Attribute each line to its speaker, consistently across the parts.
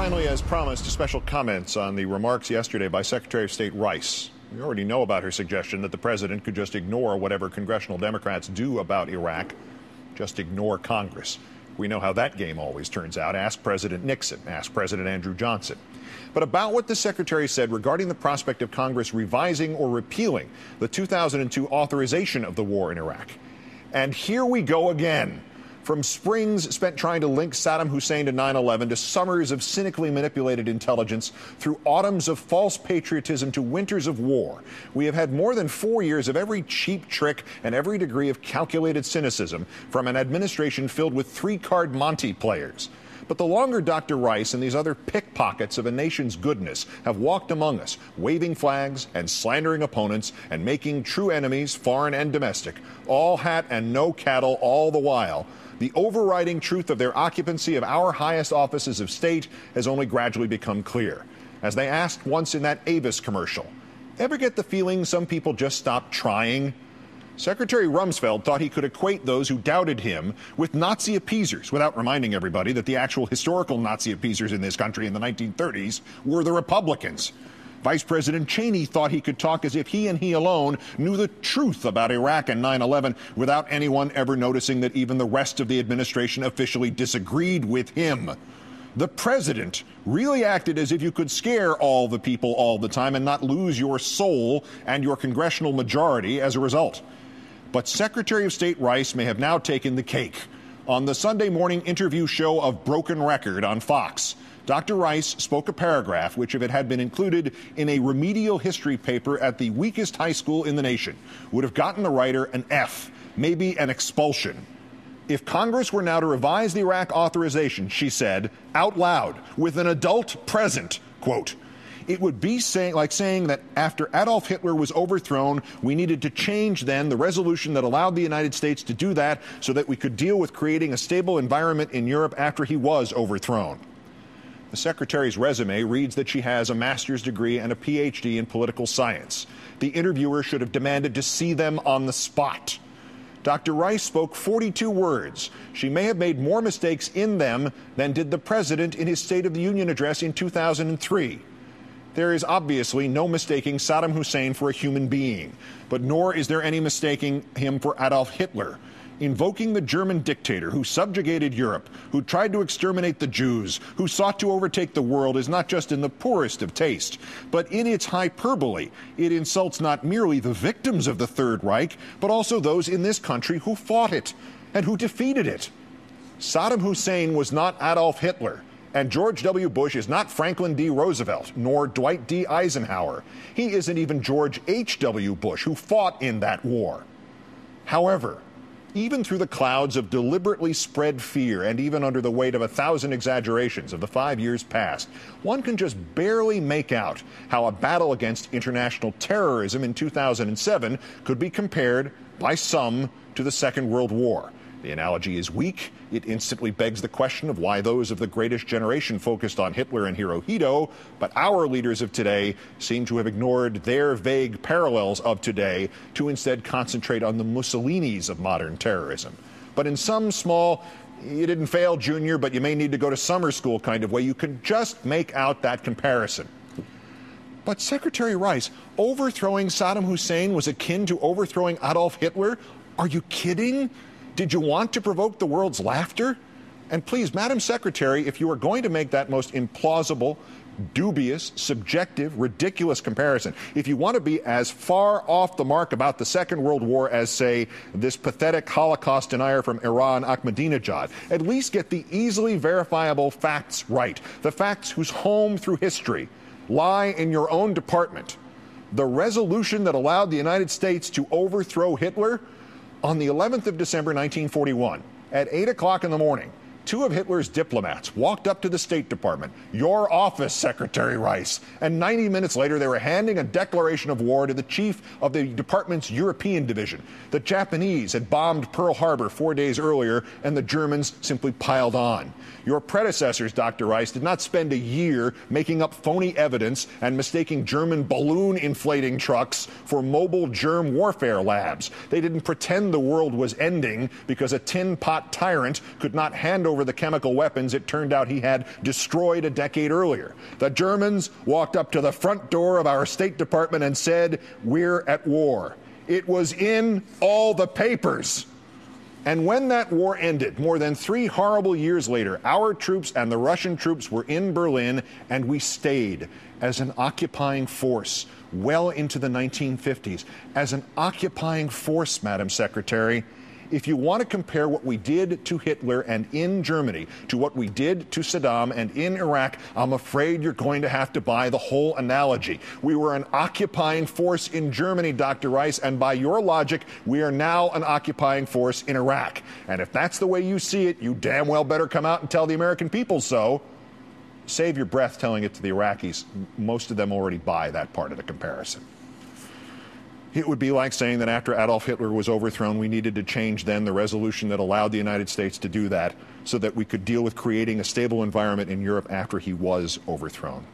Speaker 1: Finally, as promised, special comments on the remarks yesterday by Secretary of State Rice. We already know about her suggestion that the president could just ignore whatever congressional Democrats do about Iraq, just ignore Congress. We know how that game always turns out. Ask President Nixon, ask President Andrew Johnson. But about what the secretary said regarding the prospect of Congress revising or repealing the 2002 authorization of the war in Iraq. And here we go again. From springs spent trying to link Saddam Hussein to 9/11 to summers of cynically manipulated intelligence, through autumns of false patriotism to winters of war, we have had more than 4 years of every cheap trick and every degree of calculated cynicism from an administration filled with three-card Monte players. But the longer Dr. Rice and these other pickpockets of a nation's goodness have walked among us, waving flags and slandering opponents and making true enemies, foreign and domestic, all hat and no cattle all the while, the overriding truth of their occupancy of our highest offices of state has only gradually become clear. As they asked once in that Avis commercial, ever get the feeling some people just stopped trying? Secretary Rumsfeld thought he could equate those who doubted him with Nazi appeasers, without reminding everybody that the actual historical Nazi appeasers in this country in the 1930s were the Republicans. Vice President Cheney thought he could talk as if he and he alone knew the truth about Iraq and 9/11 without anyone ever noticing that even the rest of the administration officially disagreed with him. The president really acted as if you could scare all the people all the time and not lose your soul and your congressional majority as a result. But Secretary of State Rice may have now taken the cake. On the Sunday morning interview show of Broken Record on Fox, Dr. Rice spoke a paragraph which, if it had been included in a remedial history paper at the weakest high school in the nation, would have gotten the writer an F, maybe an expulsion. If Congress were now to revise the Iraq authorization, she said, out loud, with an adult present, quote, it would be like saying that after Adolf Hitler was overthrown, we needed to change then the resolution that allowed the United States to do that so that we could deal with creating a stable environment in Europe after he was overthrown. The secretary's resume reads that she has a master's degree and a PhD in political science. The interviewer should have demanded to see them on the spot. Dr. Rice spoke 42 words. She may have made more mistakes in them than did the president in his State of the Union address in 2003. There is obviously no mistaking Saddam Hussein for a human being, but nor is there any mistaking him for Adolf Hitler. Invoking the German dictator who subjugated Europe, who tried to exterminate the Jews, who sought to overtake the world is not just in the poorest of taste, but in its hyperbole. It insults not merely the victims of the Third Reich, but also those in this country who fought it and who defeated it. Saddam Hussein was not Adolf Hitler, and George W. Bush is not Franklin D. Roosevelt, nor Dwight D. Eisenhower. He isn't even George H.W. Bush, who fought in that war. However, even through the clouds of deliberately spread fear and even under the weight of 1,000 exaggerations of the 5 years past, one can just barely make out how a battle against international terrorism in 2007 could be compared by some to the Second World War. The analogy is weak. It instantly begs the question of why those of the greatest generation focused on Hitler and Hirohito, but our leaders of today seem to have ignored their vague parallels of today to instead concentrate on the Mussolinis of modern terrorism. But in some small, you didn't fail, Junior, but you may need to go to summer school kind of way, you can just make out that comparison. But Secretary Rice, overthrowing Saddam Hussein was akin to overthrowing Adolf Hitler? Are you kidding? Did you want to provoke the world's laughter? And please, Madam Secretary, if you are going to make that most implausible, dubious, subjective, ridiculous comparison, if you want to be as far off the mark about the Second World War as, say, this pathetic Holocaust denier from Iran, Ahmadinejad, at least get the easily verifiable facts right, the facts whose home through history lie in your own department. The resolution that allowed the United States to overthrow Hitler on the 11th of December, 1941, at 8 o'clock in the morning, two of Hitler's diplomats walked up to the State Department, your office, Secretary Rice, and 90 minutes later they were handing a declaration of war to the chief of the department's European division. The Japanese had bombed Pearl Harbor 4 days earlier, and the Germans simply piled on. Your predecessors, Dr. Rice, did not spend a year making up phony evidence and mistaking German balloon inflating trucks for mobile germ warfare labs. They didn't pretend the world was ending because a tin pot tyrant could not hand over over the chemical weapons it turned out he had destroyed a decade earlier. The Germans walked up to the front door of our State Department and said, "We're at war." It was in all the papers. And when that war ended, more than 3 horrible years later, our troops and the Russian troops were in Berlin, and we stayed as an occupying force well into the 1950s. As an occupying force, Madam Secretary. If you want to compare what we did to Hitler and in Germany to what we did to Saddam and in Iraq, I'm afraid you're going to have to buy the whole analogy. We were an occupying force in Germany, Dr. Rice, and by your logic, we are now an occupying force in Iraq. And if that's the way you see it, you damn well better come out and tell the American people so. Save your breath telling it to the Iraqis. Most of them already buy that part of the comparison. It would be like saying that after Adolf Hitler was overthrown, we needed to change then the resolution that allowed the United States to do that so that we could deal with creating a stable environment in Europe after he was overthrown.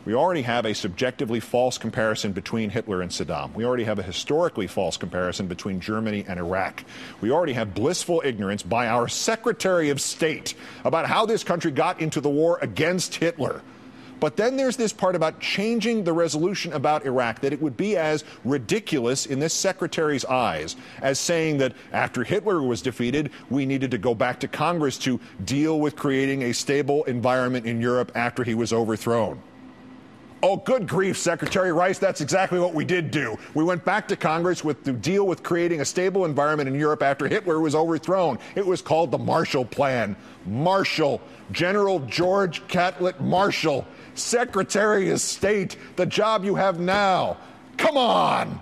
Speaker 1: We already have a subjectively false comparison between Hitler and Saddam. We already have a historically false comparison between Germany and Iraq. We already have blissful ignorance by our Secretary of State about how this country got into the war against Hitler. But then there's this part about changing the resolution about Iraq, that it would be as ridiculous in this secretary's eyes as saying that after Hitler was defeated, we needed to go back to Congress to deal with creating a stable environment in Europe after he was overthrown. Oh, good grief, Secretary Rice, that's exactly what we did do. We went back to Congress to deal with creating a stable environment in Europe after Hitler was overthrown. It was called the Marshall Plan. Marshall, General George Catlett Marshall, Secretary of State, the job you have now. Come on!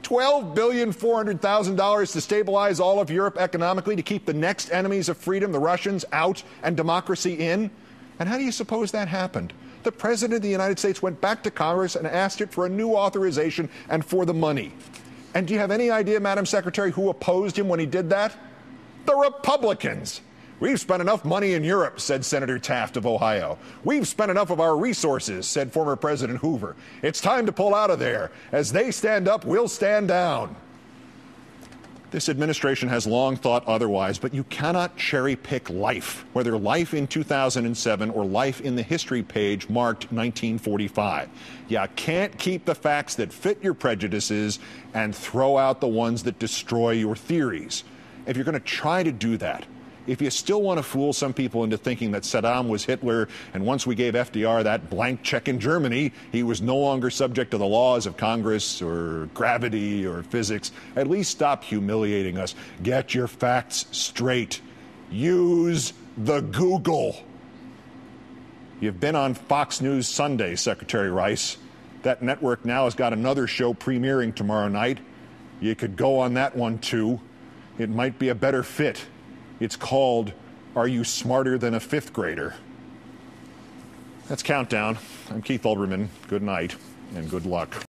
Speaker 1: $12,400,000 to stabilize all of Europe economically, to keep the next enemies of freedom, the Russians, out and democracy in? And how do you suppose that happened? The President of the United States went back to Congress and asked it for a new authorization and for the money. And do you have any idea, Madam Secretary, who opposed him when he did that? The Republicans. We've spent enough money in Europe, said Senator Taft of Ohio. We've spent enough of our resources, said former President Hoover. It's time to pull out of there. As they stand up, we'll stand down. This administration has long thought otherwise, but you cannot cherry-pick life, whether life in 2007 or life in the history page marked 1945. You can't keep the facts that fit your prejudices and throw out the ones that destroy your theories. If you're going to try to do that, if you still want to fool some people into thinking that Saddam was Hitler, and once we gave FDR that blank check in Germany, he was no longer subject to the laws of Congress or gravity or physics, at least stop humiliating us. Get your facts straight. Use the Google. You've been on Fox News Sunday, Secretary Rice. That network now has got another show premiering tomorrow night. You could go on that one, too. It might be a better fit. It's called, Are You Smarter Than a Fifth Grader? That's Countdown. I'm Keith Olbermann. Good night and good luck.